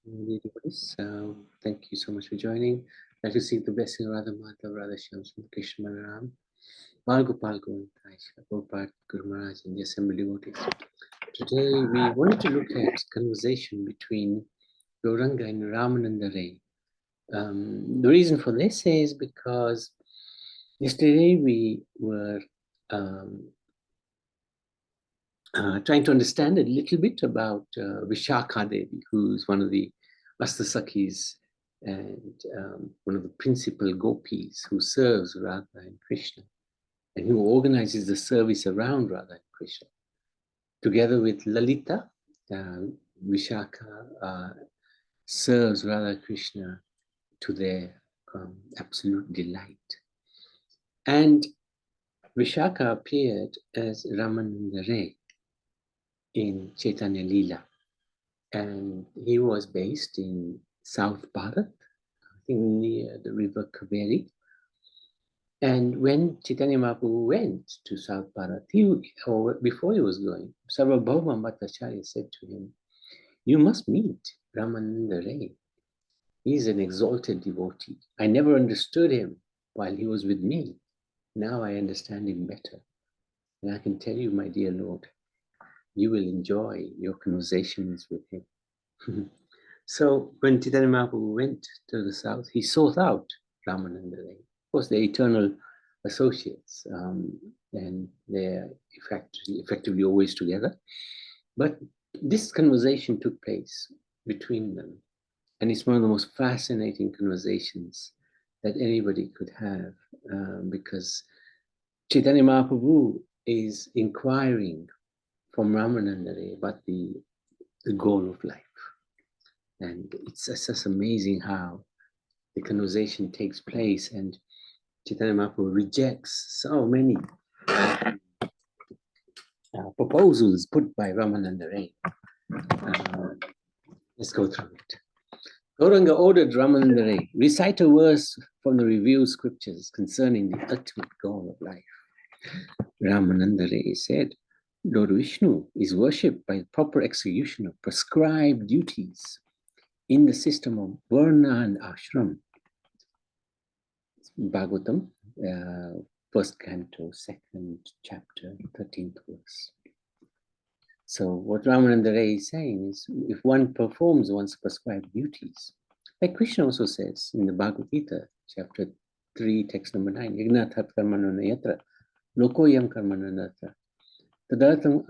Thank you so much for joining. I'd like to seek the blessing of Radha Mata, Radha Shyam, Krishna Ram, Balgopal Govind, Prabhupada, Guru Maharaj, and the assembly devotees. Today we wanted to look at conversation between Gauranga and Ramananda Ray. The reason for this is because yesterday we were trying to understand a little bit about Vishakha Devi, who's one of the Astasakis and one of the principal gopis who serves Radha and Krishna and who organizes the service around Radha and Krishna. Together with Lalita, Vishakha serves Radha Krishna to their absolute delight. And Vishakha appeared as Ramananda Ray in Chaitanya Leela. And he was based in South Bharat, I think near the river Kaveri. And when Chaitanya Mahaprabhu went to South Bharat, before he was going, Sarvabhauma Bhattacharya said to him, "You must meet Ramananda Ray. He's an exalted devotee. I never understood him while he was with me. Now I understand him better. And I can tell you, my dear Lord, you will enjoy your conversations with him." So when Chaitanya Mahaprabhu went to the south, he sought out Ramananda Ray. Of course, they're eternal associates, and they're effectively always together. But this conversation took place between them, and it's one of the most fascinating conversations that anybody could have, because Chaitanya Mahaprabhu is inquiring from Ramananda Ray about the goal of life. And it's just amazing how the conversation takes place, and Chaitanya Mahaprabhu rejects so many proposals put by Ramananda Ray. Let's go through it. Gauranga ordered Ramananda Ray, recite a verse from the revealed scriptures concerning the ultimate goal of life. Ramananda Ray said, Lord Vishnu is worshipped by the proper execution of prescribed duties in the system of Varna and Ashram. Bhagavatam, first canto, second chapter, 13th verse. So what Ramananda Ray is saying is, if one performs one's prescribed duties, like Krishna also says in the Bhagavad Gita, chapter 3, text number 9, Yagnathat karmano nayatra, lokoyam karmano natra. Tadatam,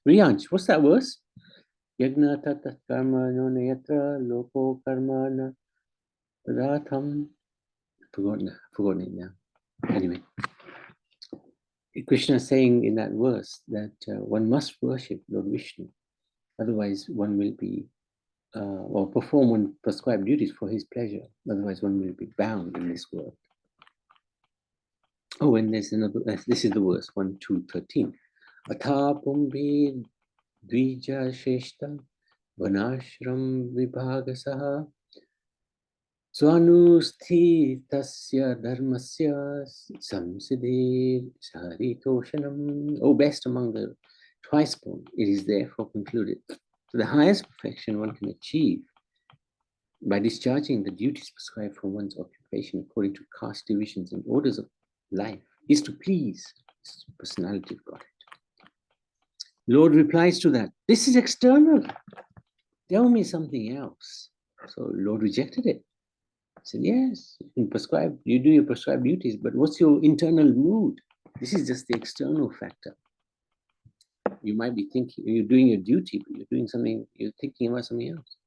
Riyansh, what's that verse? Yagna tatat karma no nayatra loko karma na tadatham. Forgotten it now. Anyway, Krishna is saying in that verse that one must worship Lord Vishnu, otherwise one will be, or perform one prescribed duties for his pleasure, otherwise one will be bound in this world. Oh, and there's another, this is the verse, 1, 2, 13. Athapumbi Dvija Sheshta Vanashram Vibhagasaha Swanusthithasya Dharmasya Samsiddhir Saritoshanam. Oh, best among the twice born, it is therefore concluded. So the highest perfection one can achieve by discharging the duties prescribed for one's occupation according to caste divisions and orders of life is to please the personality of Godhead. Lord replies to that, this is external. Tell me something else. So Lord rejected it. He said, yes, you do your prescribed duties, but what's your internal mood? This is just the external factor. You might be thinking you're doing your duty, but you're thinking about something else.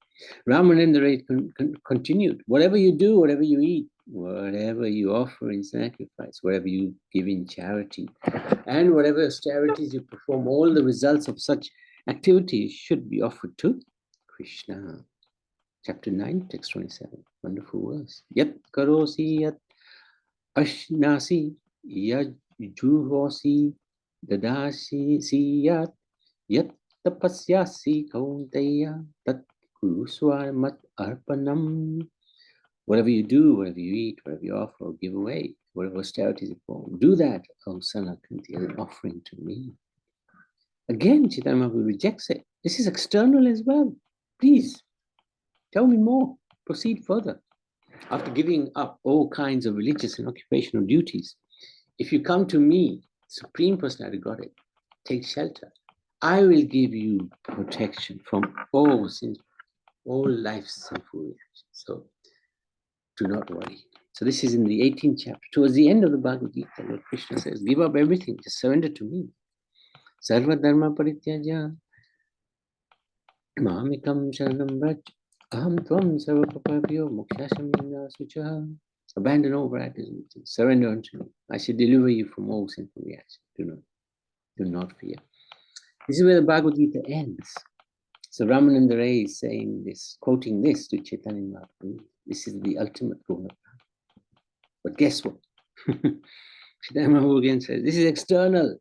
Ramananda Ray continued, whatever you do, whatever you eat, whatever you offer in sacrifice, whatever you give in charity, and whatever austerities you perform, all the results of such activities should be offered to Krishna. Chapter 9, text 27. Wonderful verse. Yat karosi yat ashnasi yat juhosi dadasi siyat yat tapasyasi kaunteya tat kuruswa mat arpanam. Whatever you do, whatever you eat, whatever you offer or give away, whatever austerities you perform, do that, O son of Kunti, as an offering to me. Again, Chaitanya Mahaprabhu rejects it. This is external as well. Please, tell me more. Proceed further. After giving up all kinds of religious and occupational duties, if you come to me, Supreme Personality of Godhead, take shelter. I will give you protection from all sins, all life's sinful reactions. So do not worry. So this is in the 18th chapter. Towards the end of the Bhagavad Gita, Lord Krishna says, give up everything, just surrender to me. Sarva dharma parityaja mamikam sharanam vraj aham tvam sarva papabhyo mokshashamina sucha. Abandon all varieties, surrender unto me. I shall deliver you from all sinful reactions. Do not fear. This is where the Bhagavad Gita ends. So Ramananda Ray is saying this, quoting this to Chaitanya Mahaprabhu. This is the ultimate goal. But guess what? Chaitanya Mahaprabhu again says, this is external.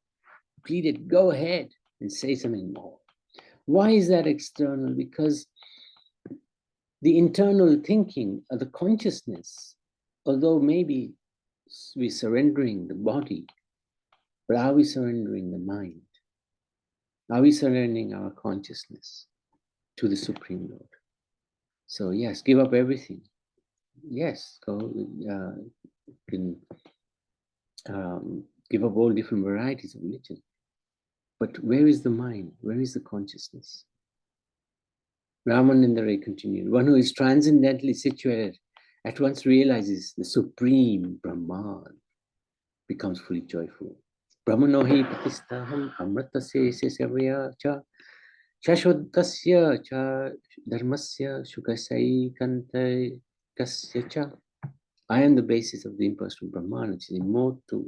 Pleaded, go ahead and say something more. Why is that external? Because the internal thinking of the consciousness, although maybe we're surrendering the body, but are we surrendering the mind? Are we surrendering our consciousness to the Supreme Lord? So yes, give up everything. Yes, go can give up all different varieties of religion. But where is the mind? Where is the consciousness? Ramananda Ray continued, one who is transcendently situated at once realizes the Supreme Brahman, becomes fully joyful. Brahmanohi patistaham amritasya sesyavya cha shashvatasya cha dharmasya shukasai kante kasya cha. I am the basis of the impersonal Brahman, which is immortal,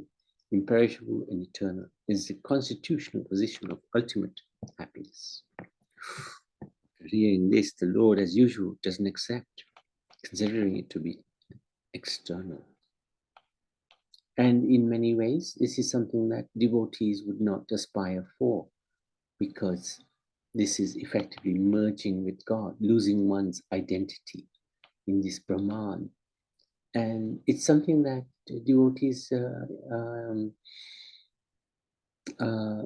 imperishable, and eternal. It is the constitutional position of ultimate happiness. Hearing this, the Lord, as usual, doesn't accept, considering it to be external. And in many ways, this is something that devotees would not aspire for, because this is effectively merging with God, losing one's identity in this Brahman. And it's something that devotees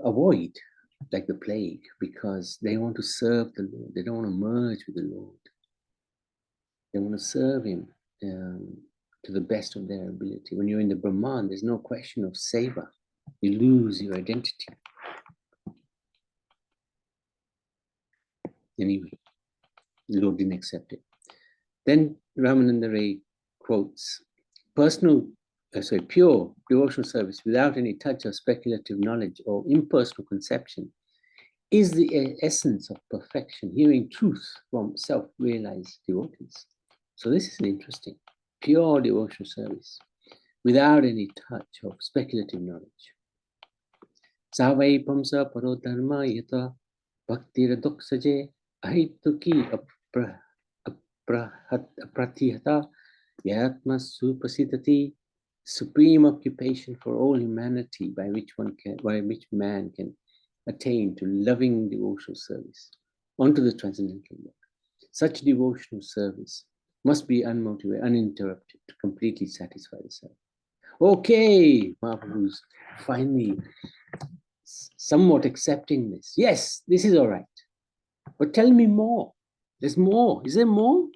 avoid, like the plague, because they want to serve the Lord. They don't want to merge with the Lord. They want to serve Him to the best of their ability. When you're in the Brahman, there's no question of seva. You lose your identity. Anyway, the Lord didn't accept it. Then Ramananda Ray quotes, pure devotional service without any touch of speculative knowledge or impersonal conception is the essence of perfection, hearing truth from self-realized devotees. So this is interesting. Pure devotional service without any touch of speculative knowledge. Savai pamsa paro dharma yata bhakti radoksaje ahituki apratihata yatma supasidati. Supreme occupation for all humanity by which man can attain to loving devotional service onto the transcendental world. Such devotional service must be unmotivated, uninterrupted, to completely satisfy the self. Okay, Mahaprabhu's finally somewhat accepting this. Yes, this is all right. But tell me more. There's more. Is there more?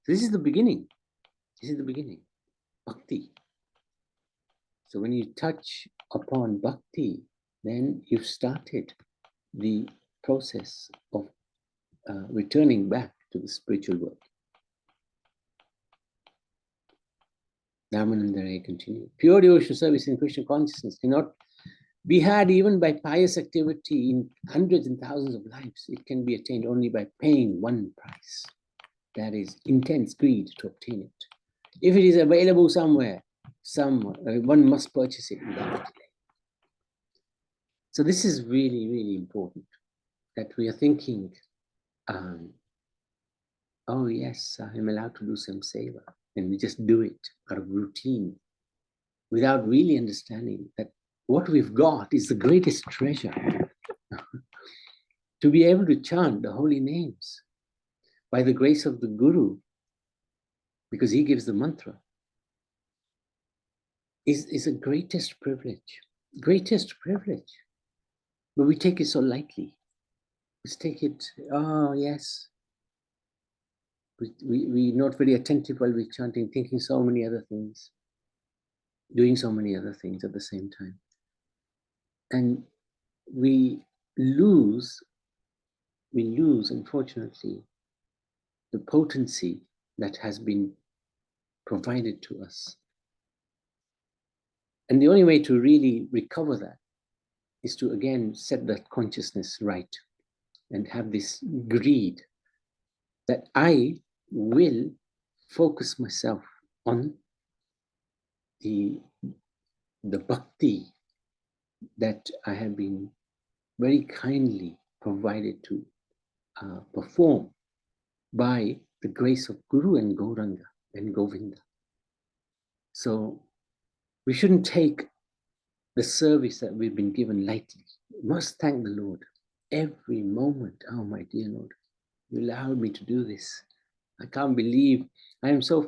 This is the beginning. This is the beginning. Bhakti. So when you touch upon bhakti, then you've started the process of returning back to the spiritual world. Ramananda Ray continued. Pure devotional service in Krishna consciousness cannot be had even by pious activity in hundreds and thousands of lives. It can be attained only by paying one price. That is intense greed to obtain it. If it is available somewhere, one must purchase it without delay. So this is really, really important, that we are thinking, oh yes, I'm allowed to do some seva, and we just do it out of routine, without really understanding that what we've got is the greatest treasure. To be able to chant the holy names by the grace of the Guru, because he gives the mantra, is a greatest privilege. Greatest privilege. But we take it so lightly. We take it, oh yes. We're not very attentive while we're chanting, thinking so many other things, doing so many other things at the same time. And we lose, unfortunately, the potency that has been provided to us. And the only way to really recover that is to, again, set that consciousness right and have this greed that I will focus myself on the bhakti that I have been very kindly provided to perform by the grace of Guru and Gauranga and Govinda. So we shouldn't take the service that we've been given lightly. We must thank the Lord every moment. Oh, my dear Lord, you allowed me to do this. I can't believe I'm so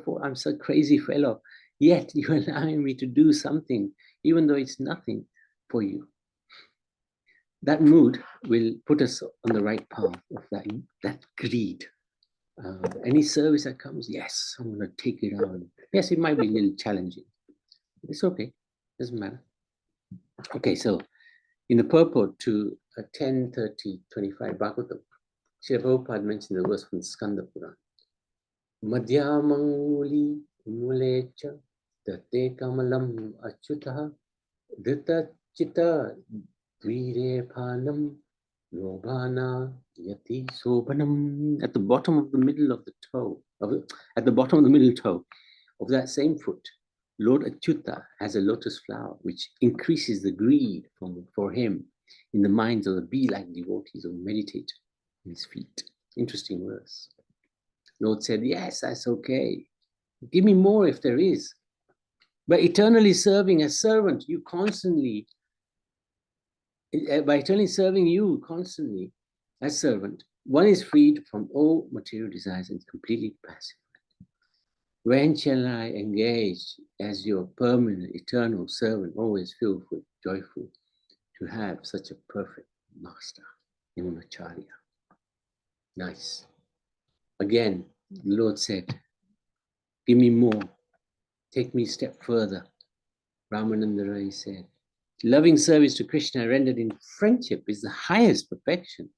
crazy fellow. Yet you're allowing me to do something, even though it's nothing for you. That mood will put us on the right path of that greed. Any service that comes, yes, I'm going to take it on. Yes, it might be a little challenging. It's okay. Doesn't matter. Okay, so in the purport to 10:30:25 Bhagavatam, Srila Prabhupada mentioned the verse from Skanda Purana. Madhyamanguli mulecha tate kamalam achyutaha dhita chitta dvire phanam lobhana yati sobanam. At the bottom of the middle of the toe, at the bottom of the middle toe of that same foot, Lord Achyuta has a lotus flower which increases the greed for him in the minds of the bee-like devotees who meditate on his feet. Interesting verse. Lord said, yes, that's okay. Give me more if there is. But eternally serving as servant, you constantly, by eternally serving you constantly as servant, one is freed from all material desires and completely passive. When shall I engage as your permanent, eternal servant, always filled with joyful, to have such a perfect master, Nimacharya? Nice. Again, the Lord said, give me more. Take me a step further. Ramananda Ray said, loving service to Krishna rendered in friendship is the highest perfection.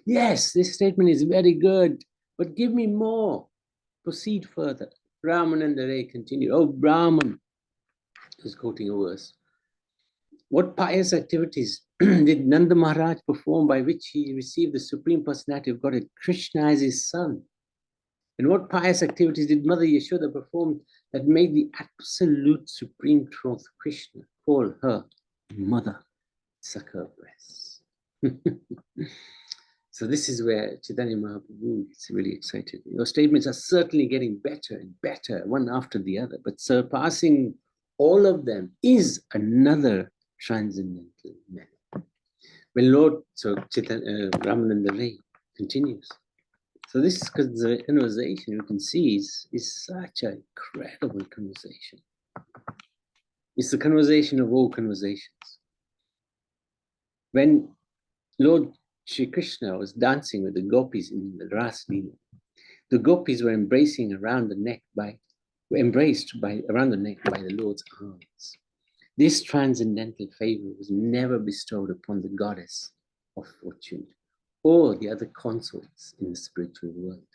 Yes, this statement is very good, but give me more. Proceed further. Ramananda Ray continued, oh Brahman, he's quoting a verse. What pious activities did Nanda Maharaj perform by which he received the Supreme Personality of Godhead, Krishna as his son? And what pious activities did Mother Yashoda perform that made the absolute supreme truth, Krishna, call her mother, suck her breasts? So this is where Chaitanya Mahaprabhu gets really excited. Your statements are certainly getting better and better, one after the other, but surpassing all of them is another transcendental method. When Lord, so Ramananda Ray continues. So this conversation, you can see, is such an incredible conversation. It's the conversation of all conversations. When Lord Shri Krishna was dancing with the gopis in the Ras Leela, the gopis were embraced around the neck by the Lord's arms. This transcendental favor was never bestowed upon the goddess of fortune or the other consorts in the spiritual world.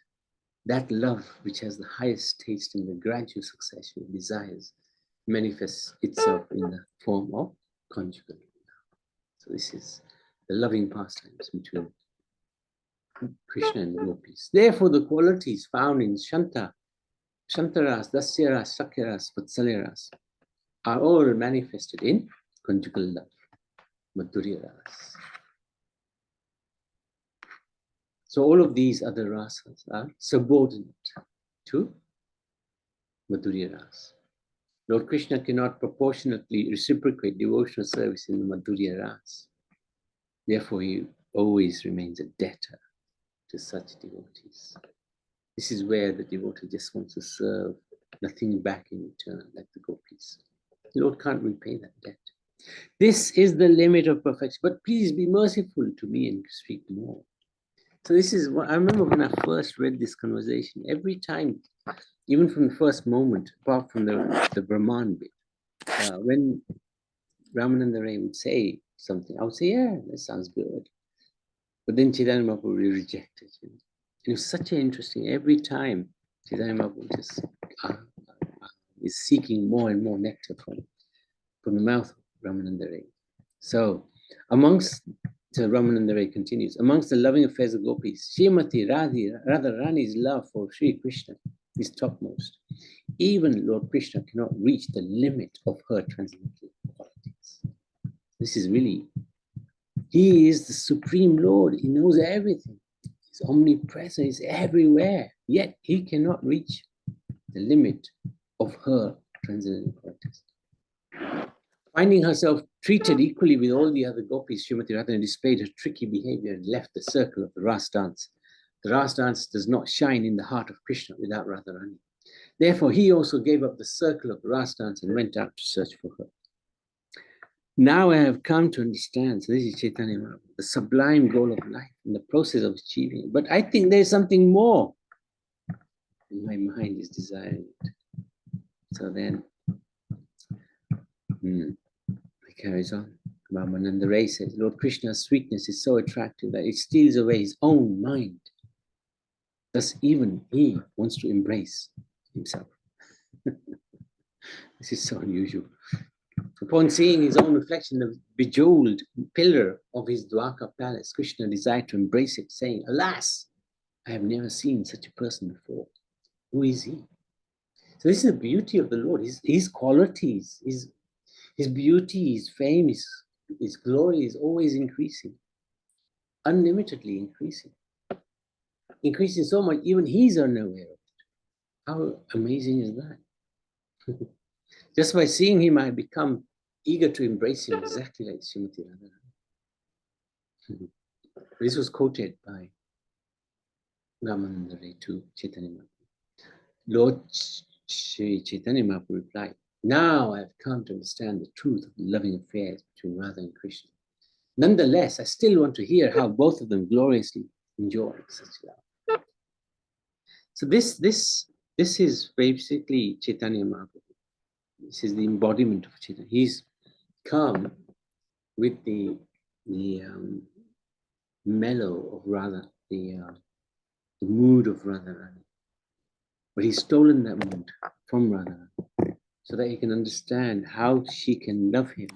That love, which has the highest taste in the gradual succession of desires, manifests itself in the form of conjugal love. So this is the loving pastimes between Krishna and the gopis. Therefore, the qualities found in Shantaras, Dasyaras, Shakyaras, Vatsalaras are all manifested in conjugal love, Madhurya Ras. So all of these other rasas are subordinate to Madhurya Ras. Lord Krishna cannot proportionately reciprocate devotional service in the Madhurya Ras. Therefore, he always remains a debtor to such devotees. This is where the devotee just wants to serve, nothing back in return, like the gopis. The Lord can't repay that debt. This is the limit of perfection, but please be merciful to me and speak more. So this is what I remember when I first read this conversation. Every time, even from the first moment, apart from the Brahman bit, when Ramananda Ray would say something, I would say, yeah, that sounds good. But then Chaitanya Mahaprabhu would reject it. And it was such an interesting, every time Chaitanya Mahaprabhu just is seeking more and more nectar from the mouth of Ramananda Ray. So amongst, Ramananda Ray continues, amongst the loving affairs of gopis, Srimati Radharani's love for Sri Krishna is topmost. Even Lord Krishna cannot reach the limit of her transcendental qualities. This is really, he is the supreme Lord. He knows everything. He's omnipresent. He's everywhere. Yet he cannot reach the limit of her transcendental qualities. Finding herself treated equally with all the other gopis, Srimati Radharani displayed her tricky behavior and left the circle of the Ras dance. The Ras dance does not shine in the heart of Krishna without Radharani. Therefore, he also gave up the circle of the Ras dance and went out to search for her. Now I have come to understand, so this is Chaitanya Mahaprabhu, the sublime goal of life and the process of achieving it. But I think there's something more. And my mind is desiring it. So then, it carries on. Ramananda Ray says, Lord Krishna's sweetness is so attractive that it steals away his own mind. Thus, even he wants to embrace himself. This is so unusual. Upon seeing his own reflection, the bejeweled pillar of his Dwarka palace, Krishna desired to embrace it, saying, alas, I have never seen such a person before. Who is he? So this is the beauty of the Lord, his qualities, his beauty, his fame, his glory is always increasing, unlimitedly increasing. Increasing so much, even he's unaware of it. How amazing is that? Just by seeing him, I become eager to embrace him, exactly like Srimati Radharani. This was quoted by Ramananda Ray to Chaitanya Mahaprabhu. Lord Sri Chaitanya Mahaprabhu replied, now I have come to understand the truth of the loving affairs between Radha and Krishna. Nonetheless, I still want to hear how both of them gloriously enjoy such love. So this is basically Chaitanya Mahaprabhu. This is the embodiment of Chaitanya. He's come with the mellow of Radha, the mood of Radharani. But he's stolen that mood from Radharani so that he can understand how she can love him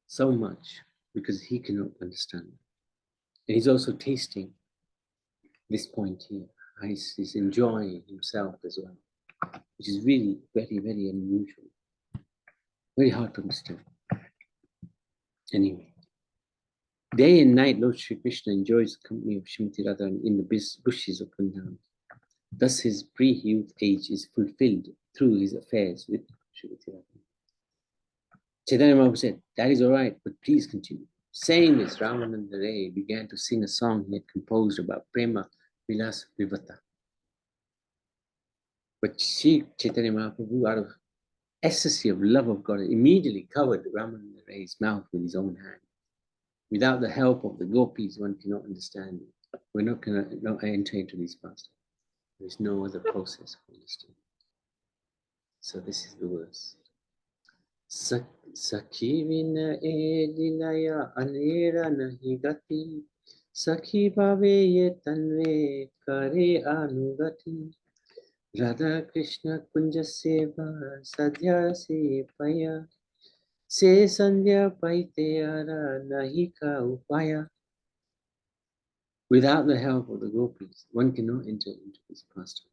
so much because he cannot understand. And he's also tasting this point here. He's enjoying himself as well, which is really very, very unusual. Very hard to understand. Anyway, day and night, Lord Sri Krishna enjoys the company of Srimati Radharani in the bushes of Vrindavan. Thus, his pre-youth age is fulfilled through his affairs with Srimati Radharani. Chaitanya Mahaprabhu said, that is all right, but please continue. Saying this, Ramananda Ray began to sing a song he had composed about Prema Vilas Vivata. But Chaitanya Mahaprabhu, out of ecstasy of love of God, immediately covered Ramananda Ray's mouth with his own hand. Without the help of the gopis, one cannot understand it. We're not going to enter into these pastimes. There's no other process of understanding. So this is the verse. Sakhi vina e dilaya anera nahi gati. Sakhi bhave ye tanve kare anugati. Radha Krishna kunja seva sadhya se paya. Se sandhya paiteyara nahi ka upaya. Without the help of the gopis, one cannot enter into this pastime.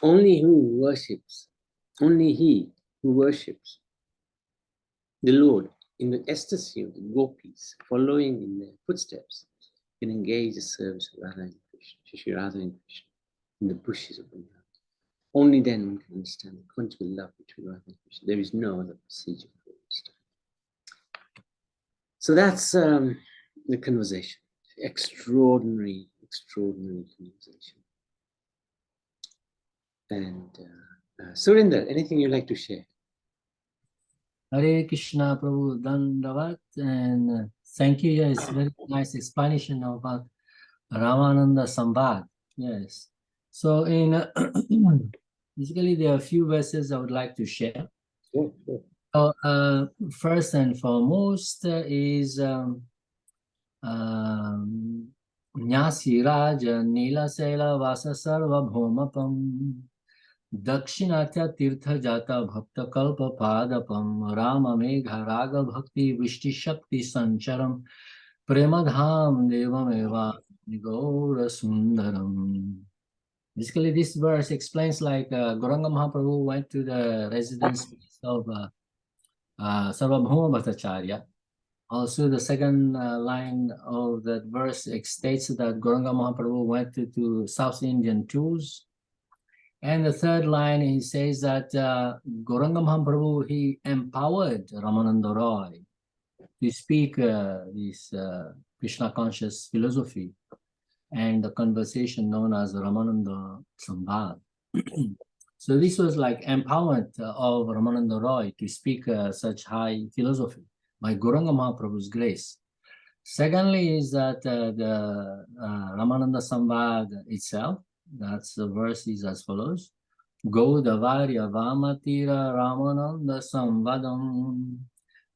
Only he who worships the Lord in the ecstasy of the gopis, following in their footsteps, can engage the service of Radha and Krishna, Shri Radha and Krishna, in the bushes of Vrindavan. Only then one can understand the quantum love between Radha and Krishna. There is no other procedure for understanding. So that's the conversation. Extraordinary conversation. And Surinder, anything you'd like to share? Hare Krishna Prabhu Dandavat, and thank you. Yes, very nice explanation about Ramananda Sambad. Yes. So in basically there are a few verses I would like to share. Sure, sure. So first and foremost is Nyasi Raja Nila Sela Vasa Sarva Bhomapam Dakshinatya Tirtha Jata Bhakta Kalpa Padapam Rama Megha Raga Bhakti Vishti Shakti Sancharam Premadham Devam Eva Gaura Sundaram. Basically, this verse explains like Gauranga Mahaprabhu went to the residence of Sarvabhauma Bhattacharya. Also, the second line of that verse states that Gauranga Mahaprabhu went to South Indian tours. And the third line, he says that Gauranga Mahaprabhu, he empowered Ramananda Ray to speak this Krishna conscious philosophy and the conversation known as Ramananda Sambad. So this was like empowerment of Ramananda Ray to speak such high philosophy by Gauranga Mahaprabhu's grace. Secondly is that the Ramananda Sambad itself, that's the verse is as follows. Gaudavarya Vamatira Ramananda Sambadam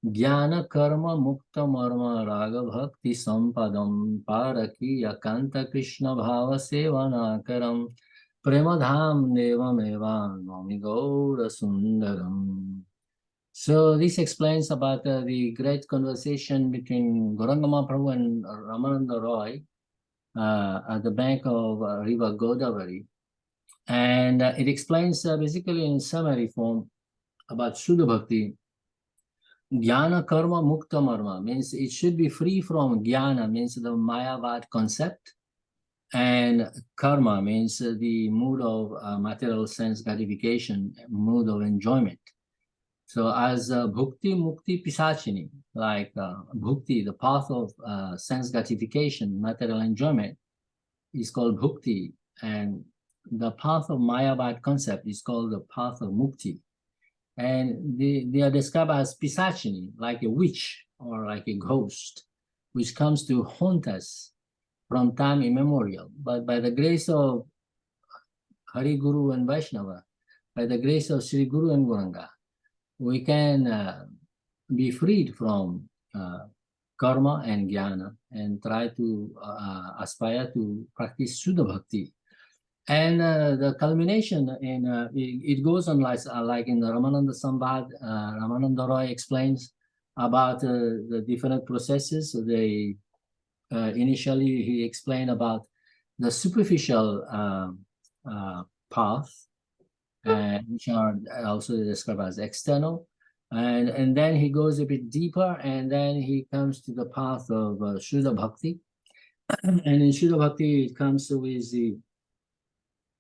Jnana Karma Mukta Marma Raga Bhakti Sampadam Paraki Yakanta Krishna Bhava Sevanakaram Premadham Devam Evan Mami Gaura Sundaram. So this explains about the great conversation between Gauranga Mahaprabhu and Ramananda Ray at the bank of river Godavari. And it explains basically in summary form about Shuddha Bhakti. Jnana Karma Mukta Marma means it should be free from Jnana, means the Mayavad concept, and Karma means the mood of material sense gratification, mood of enjoyment. So as Bhukti Mukti Pisachini, like Bhukti, the path of sense gratification, material enjoyment, is called Bhukti, and the path of Mayavad concept is called the path of Mukti. And they are described as Pisachini, like a witch or like a ghost, which comes to haunt us from time immemorial. But by the grace of Hari Guru and Vaishnava, by the grace of Sri Guru and Gauranga, we can be freed from karma and jnana and try to aspire to practice Shuddha Bhakti. And the culmination in it goes on like in the Ramananda Sambad, Ramananda Roy explains about the different processes. They initially he explained about the superficial path, which are also described as external. And then he goes a bit deeper, and then he comes to the path of Shuddha Bhakti. And in Shuddha Bhakti, it comes with the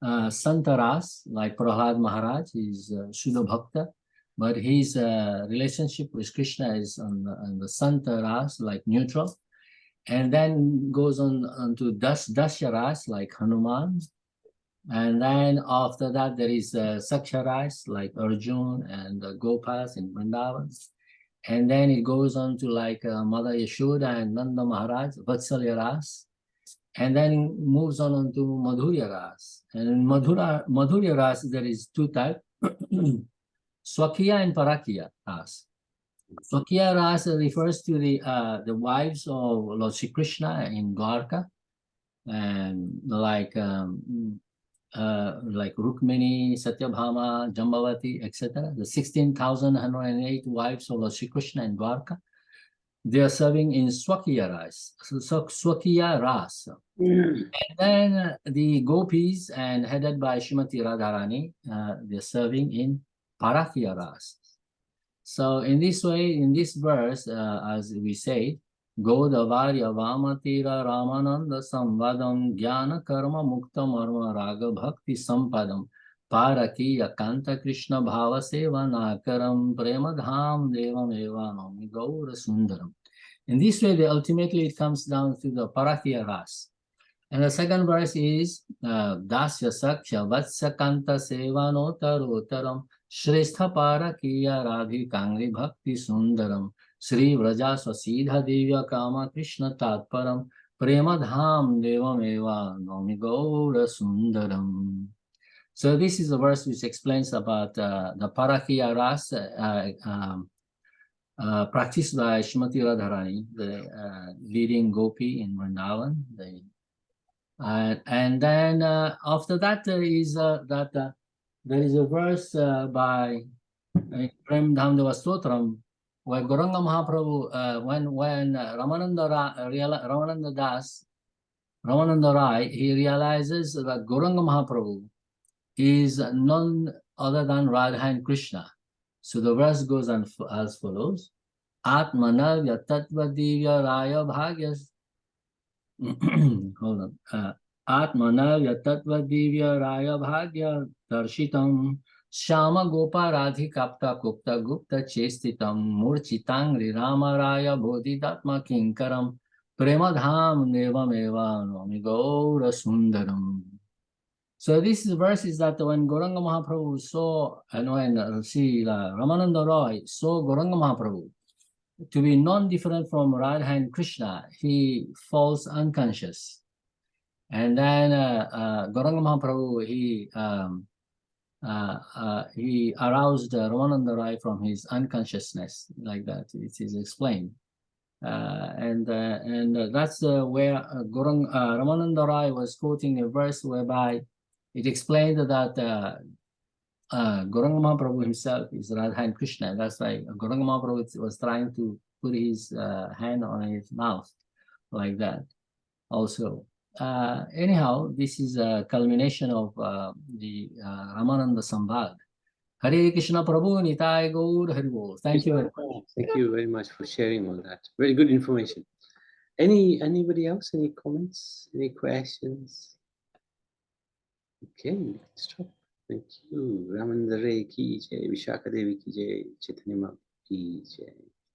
Santaras, like Prahlad Maharaj, is Shuddha Bhakta, but his relationship with Krishna is on the Santaras, like neutral. And then goes on to Dasyaras, like Hanuman. And then after that, there is Saksharas, like Arjun and Gopas in Vrindavan. And then it goes on to like Mother Yashoda and Nanda Maharaj, Vatsalya Ras. And then moves on to Madhurya Ras. And in Madhurya Ras, there is two types, Swakiya and Parakiya Ras. Swakiya Ras refers to the wives of Lord Shri Krishna in Dwarka, and like Rukmini, Satyabhama, Jambavati, etc. The 16,108 wives of Lord Shri Krishna in Dwarka. They are serving in Swakiya Ras. Swakiya Ras. And then the gopis, and headed by Srimati Radharani, they're serving in Parakiya Ras. So in this way, in this verse, as we say, Godavarya Vamatira Ramananda Samvadam Jnana Karma Mukta Marma Raga Bhakti Sampadam Paraki Yakanta Krishna Bhava Sevanakaram Premadham Devam Eva Nami Gaura Sundaram. In this way, ultimately it comes down to the Parakiya Ras. And the second verse is Dasya Saksha Vatsakanta Sevanotarotaram श्रेष्ठ पारकीय राधिकांग्रि भक्ति सुंदरम श्री व्रजा स्वसीधा दिव्य काम कृष्ण तात्परम प्रेम धाम देवमेवा नौमि गौर sundaram. So this is a verse which explains about the parakiya ras practiced by Srimati Radharani, the leading gopi in Vrindavan. And then after that there is there is a verse by Prem Dhamdeva Stotram where Gauranga Mahaprabhu, when Ramananda Das, Ramananda Rai, he realizes that Gauranga Mahaprabhu is none other than Radha and Krishna. So the verse goes on as follows: Atmanavya Tattva Divya Raya Bhagyas. Hold on. Atmanavya Tattva Divya Raya Bhagya Darshitam Shama Gopa Radhikapta Kupta Gupta Chestitam Murchitangri Rama Raya Bodhidatma Kinkaram Premadham Nevameva Nomi Gaura Sundaram. So this verse is that when Gauranga Mahaprabhu saw, and when Ramananda Roy saw Gauranga Mahaprabhu to be non-different from Radha and Krishna, he falls unconscious. And then Gauranga Mahaprabhu, he aroused Ramananda Rai from his unconsciousness, like that. It is explained. And that's where Ramananda Rai was quoting a verse whereby it explained that Gauranga Mahaprabhu himself is Radha and Krishna. That's why Gauranga Mahaprabhu was trying to put his hand on his mouth, like that. Also, anyhow, this is a culmination of the Ramananda Sambhag. Hare Krishna Prabhu Nitai Gaur Hari Bol. Thank you very much. Thank you very much for sharing all that. Very good information. Anybody else? Any comments? Any questions? Okay, let's stop. Thank you. Ramananda Ray ki jai, Vishaka Devi ki jai, Chaitanya Mahaprabhu ki jai.